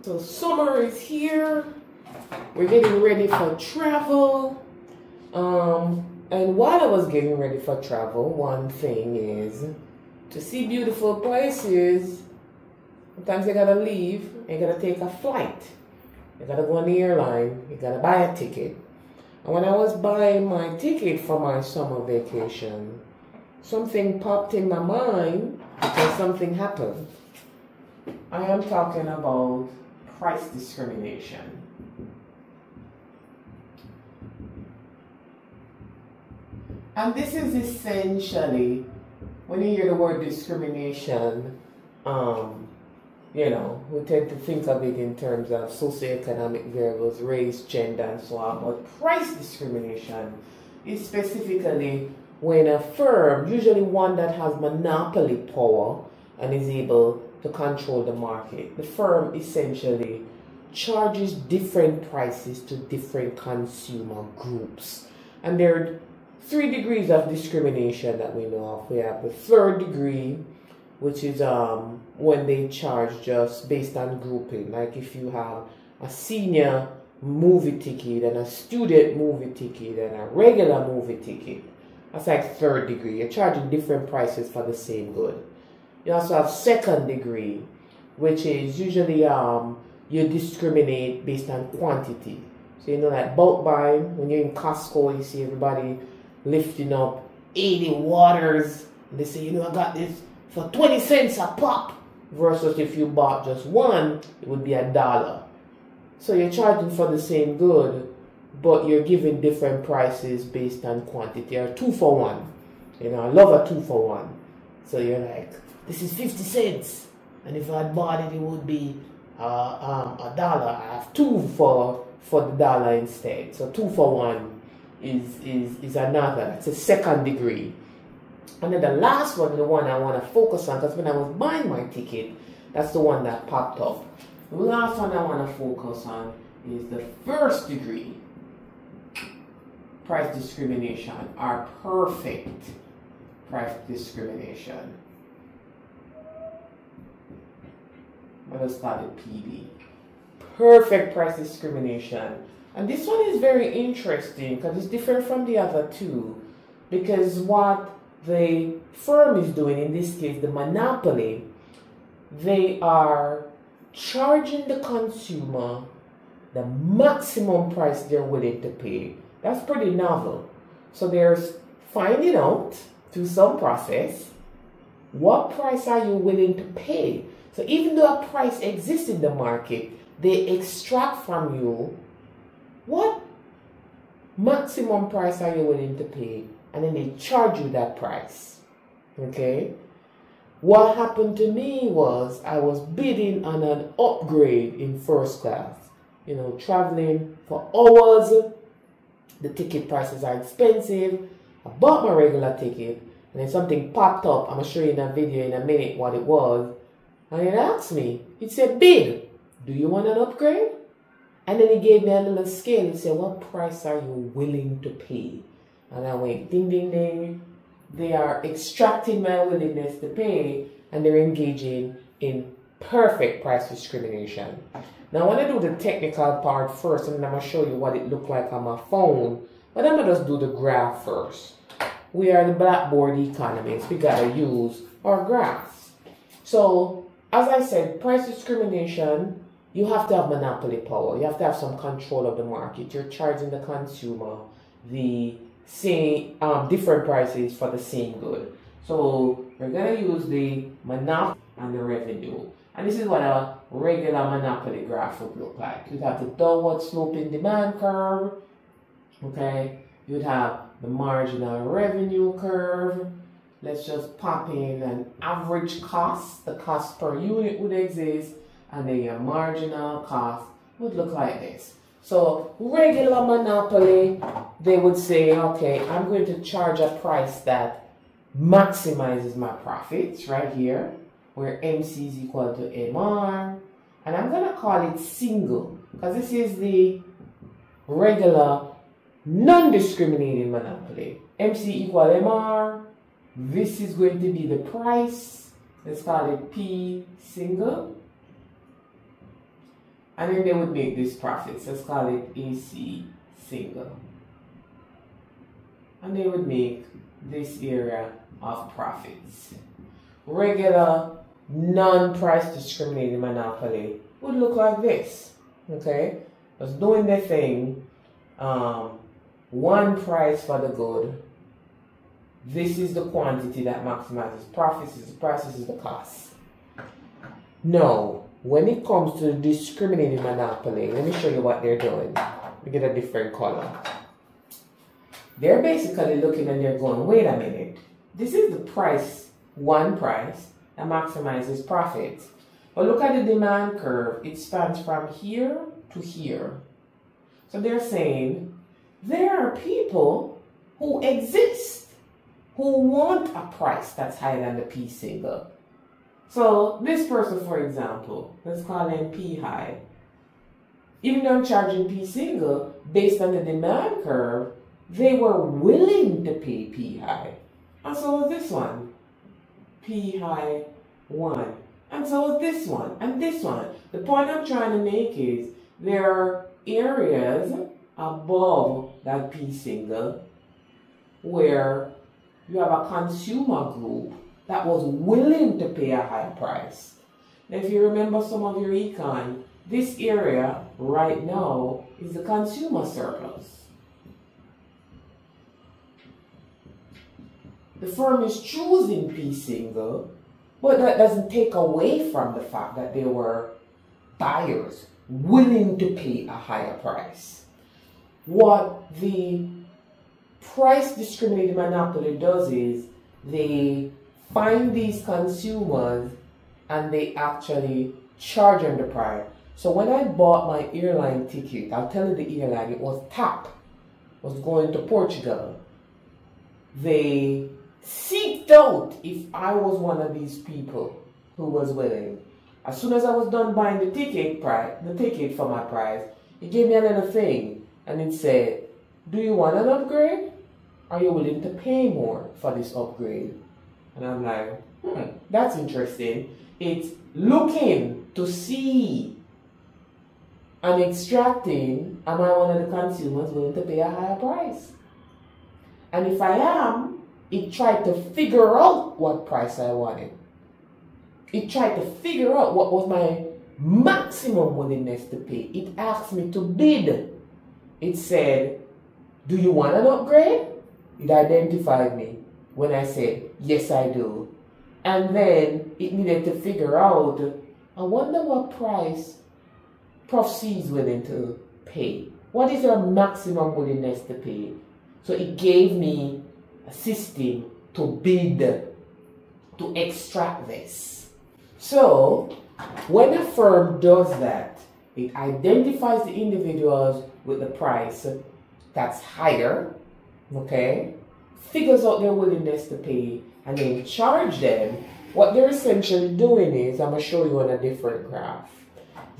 So summer is here. We're getting ready for travel. And while I was getting ready for travel, one thing is to see beautiful places. Sometimes you gotta leave and you gotta take a flight. You gotta go on the airline. You gotta buy a ticket. And when I was buying my ticket for my summer vacation, something popped in my mind because something happened. I am talking about price discrimination. And this is essentially, when you hear the word discrimination, we tend to think of it in terms of socioeconomic variables, race, gender, and so on. But price discrimination is specifically when a firm, usually one that has monopoly power and is able to control the market, the firm essentially charges different prices to different consumer groups. And there are 3 degrees of discrimination that we know of. We have the 3rd degree, which is when they charge just based on grouping. Like if you have a senior movie ticket and a student movie ticket and a regular movie ticket, that's like 3rd degree. You're charging different prices for the same good. You also have 2nd degree, which is usually you discriminate based on quantity. So like bulk buying, when you're in Costco, you see everybody lifting up 80 waters. And they say, I got this for 20 cents a pop. Versus if you bought just one, it would be $1. So you're charging for the same good, but you're giving different prices based on quantity, or 2 for 1. I love a 2 for 1. So you're like, this is 50 cents. And if I had bought it, it would be $1. I have 2 for the dollar instead. So 2 for 1 is another. It's a 2nd degree. And then the last one, the one I want to focus on, because when I was buying my ticket, that's the one that popped up. The last one I want to focus on is the 1st degree price discrimination, or perfect price discrimination. Let us start at PD. Perfect price discrimination. And this one is very interesting because it's different from the other 2. Because what the firm is doing, in this case the monopoly, they are charging the consumer the maximum price they're willing to pay. That's pretty novel. So they're finding out through some process, what price are you willing to pay? So even though a price exists in the market, they extract from you what maximum price are you willing to pay, and then they charge you that price. Okay? What happened to me was I was bidding on an upgrade in 1st class. Traveling for hours. The ticket prices are expensive. I bought my regular ticket, and then something popped up. I'm going to show you in a video in a minute what it was. And it asked me, it said, bid, do you want an upgrade? And then it gave me a little scale. It said, what price are you willing to pay? And I went, ding, ding, ding. They are extracting my willingness to pay, and they're engaging in perfect price discrimination. Now, I want to do the technical part first, and then I'm going to show you what it looked like on my phone. But I'm going to just do the graph first. We are the blackboard economists. We got to use our graphs. So, as I said, price discrimination, you have to have monopoly power. You have to have some control of the market. You're charging the consumer the same different prices for the same good. So we're going to use the monopoly and the revenue. And this is what a regular monopoly graph would look like. You'd have the downward sloping demand curve. Okay. You'd have the marginal revenue curve. Let's just pop in an average cost. The cost per unit would exist. And then your marginal cost would look like this. So regular monopoly, they would say, okay, I'm going to charge a price that maximizes my profits right here, where MC is equal to MR. And I'm going to call it single, because this is the regular non-discriminating monopoly. MC equal MR. This is going to be the price. Let's call it P single. And then they would make this profits. Let's call it AC single. And they would make this area of profits. Regular non-price discriminating monopoly would look like this. Okay? It's doing their thing. One price for the good. This is the quantity that maximizes profits. Is the price, this is the cost. Now, when it comes to the discriminating monopoly, let me show you what they're doing. We get a different color. They're basically looking and they're going, wait a minute. This is the price, one price that maximizes profits. But look at the demand curve. It spans from here to here. So they're saying there are people who exist who want a price that's higher than the P single. So this person, for example, let's call him P high. Even though I'm charging P single, based on the demand curve, they were willing to pay P high. And so was this one, P high 1. And so was this one, and this one. The point I'm trying to make is there are areas above that P single where you have a consumer group that was willing to pay a higher price. Now, if you remember some of your econ, this area right now is the consumer surplus. The firm is choosing P single, but that doesn't take away from the fact that there were buyers willing to pay a higher price. What the price discriminating monopoly does is they find these consumers and they actually charge them the price. So when I bought my airline ticket, I'll tell you the airline, it was TAP, was going to Portugal. They seeked out if I was one of these people who was willing. As soon as I was done buying the ticket for my price, it gave me another thing and it said, do you want an upgrade? Are you willing to pay more for this upgrade? And I'm like, that's interesting. It's looking to see and extracting, am I one of the consumers willing to pay a higher price? And if I am, it tried to figure out what price I wanted. It tried to figure out what was my maximum willingness to pay. It asked me to bid. It said, do you want an upgrade? It identified me when I said, yes, I do. And then it needed to figure out, I wonder what price Prof C is willing to pay. What is your maximum willingness to pay? So it gave me a system to bid, to extract this. So when a firm does that, it identifies the individuals with the price that's higher, okay, figures out their willingness to pay, and then charge them. What they're essentially doing is, I'm going to show you on a different graph.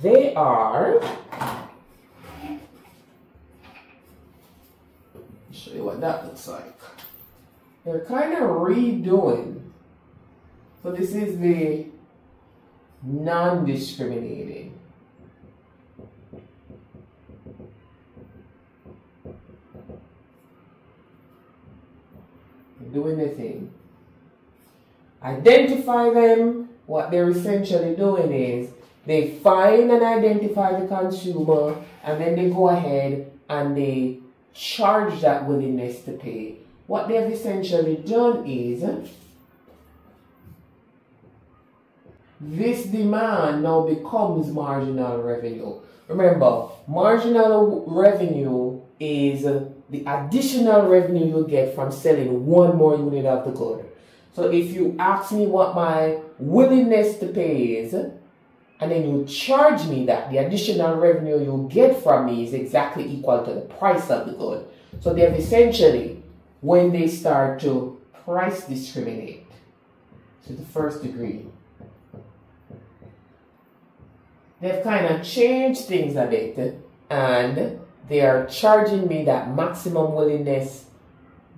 They are, show you what that looks like. They're kind of redoing. So this is the non-discriminating. Doing the thing. Identify them. What they're essentially doing is they find and identify the consumer, and then they go ahead and they charge that willingness to pay. What they've essentially done is this demand now becomes marginal revenue. Remember, marginal revenue is the additional revenue you get from selling one more unit of the good. So if you ask me what my willingness to pay is, and then you charge me that, the additional revenue you get from me is exactly equal to the price of the good. So they've essentially, when they start to price discriminate to the first degree, they've kind of changed things a bit, and they are charging me that maximum willingness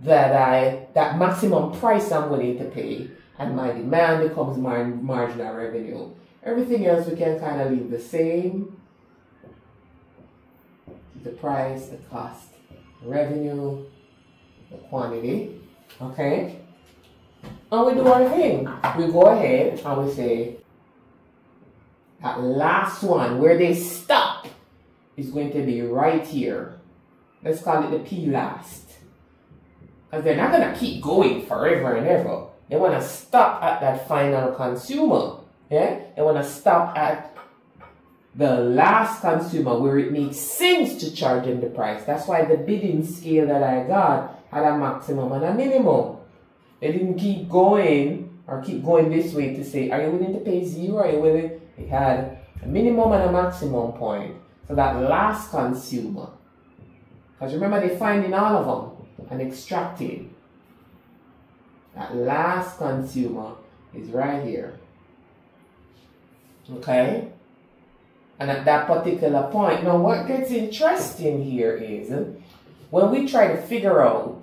that maximum price I'm willing to pay, and my demand becomes marginal revenue. Everything else we can kind of leave the same. the price, the cost, the revenue, the quantity, okay? And we do our thing. We go ahead and we say that last one where they stop is going to be right here. Let's call it the P last. Because they're not going to keep going forever and ever. They want to stop at that final consumer. Yeah? They want to stop at the last consumer where it makes sense to charge them the price. That's why the bidding scale that I got had a maximum and a minimum. They didn't keep going or keep going this way to say, are you willing to pay zero? Are you willing? It had a minimum and a maximum point. So that last consumer. Because remember, they're finding all of them and extracting. That last consumer is right here. Okay? And at that particular point, now what gets interesting here is when we try to figure out,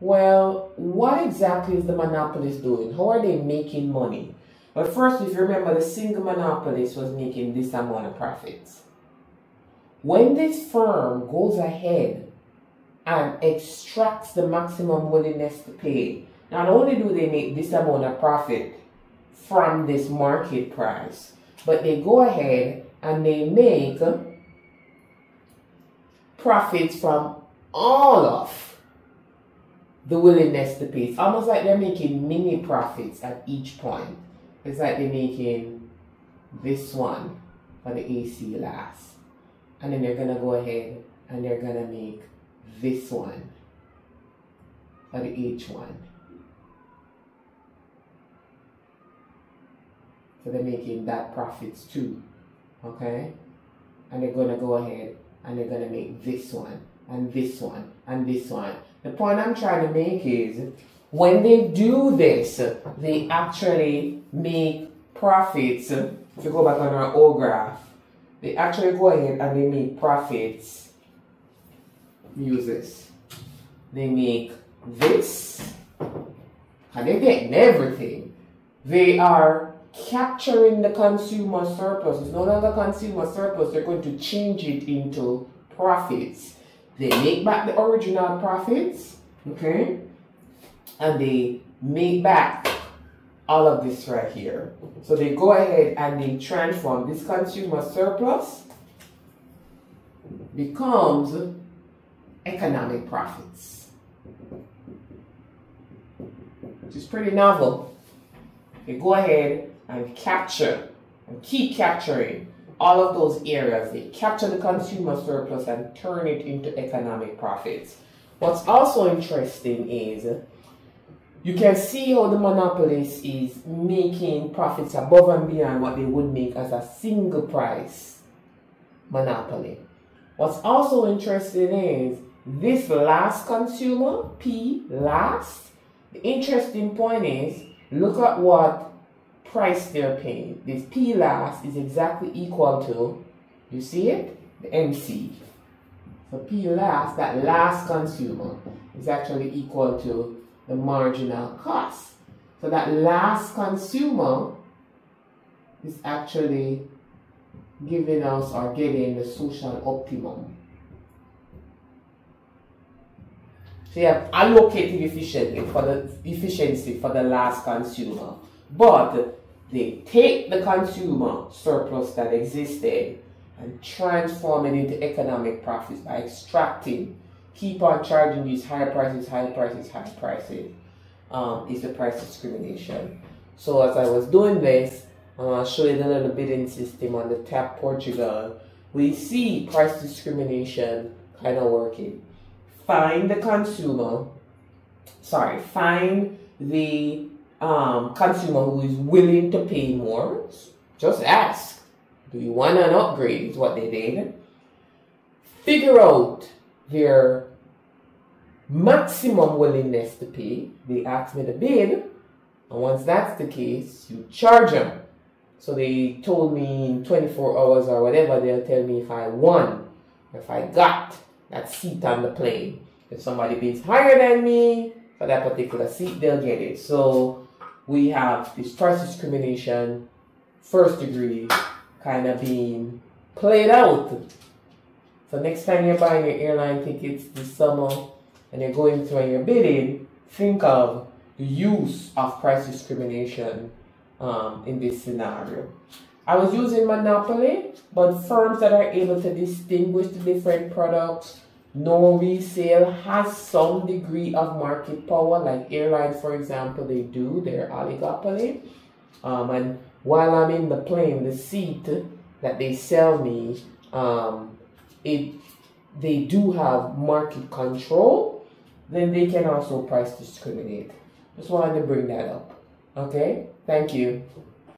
well, what exactly is the monopolist doing? How are they making money? But first, if you remember, the single monopolist was making this amount of profits. When this firm goes ahead and extracts the maximum willingness to pay, not only do they make this amount of profit from this market price, but they go ahead and they make profits from all of the willingness to pay. It's almost like they're making mini profits at each point. It's like they're making this one for the AC last. And then they're going to go ahead and they're going to make this one for the H1. So they're making that profits too. Okay? And they're going to go ahead and they're going to make this one and this one and this one. The point I'm trying to make is when they do this, they actually make profits. If you go back on our old graph, they actually go ahead and they make profits. Use this. They make this. And they're getting everything. They are capturing the consumer surplus. It's no longer consumer surplus. They're going to change it into profits. They make back the original profits, okay? And they make back all of this right here. So they go ahead and they transform this consumer surplus becomes economic profits. Which is pretty novel. They go ahead and capture and keep capturing all of those areas. They capture the consumer surplus and turn it into economic profits. What's also interesting is you can see how the monopolist is making profits above and beyond what they would make as a single price monopoly. What's also interesting is this last consumer, P last, the interesting point is look at what price they're paying. This P last is exactly equal to, you see it? The MC. So P last, that last consumer, is actually equal to the marginal cost. So that last consumer is actually giving us or getting the social optimum. So you have allocated efficiency for the last consumer. But they take the consumer surplus that existed and transform it into economic profits by extracting, keep on charging these higher prices, is the price discrimination. So as I was doing this, I'll show you the little bidding system on the TAP Portugal. We see price discrimination kind of working. Find the consumer, find the consumer who is willing to pay more. Just ask, do you want an upgrade, is what they did. Figure out their maximum willingness to pay. They asked me to bid, and once that's the case, you charge them. So they told me in 24 hours or whatever, they'll tell me if I won, if I got that seat on the plane. If somebody bids higher than me for that particular seat, they'll get it. So we have this price discrimination, first degree, kind of being played out So next time you're buying your airline tickets this summer and you're going through and you're bidding, think of the use of price discrimination in this scenario. I was using Monopoly, but firms that are able to distinguish the different products, know resale, has some degree of market power, like Airlines, for example, they do, they're oligopoly. And while I'm in the plane, the seat that they sell me, they do have market control, then they can also price discriminate. Just wanted to bring that up. Okay? Thank you.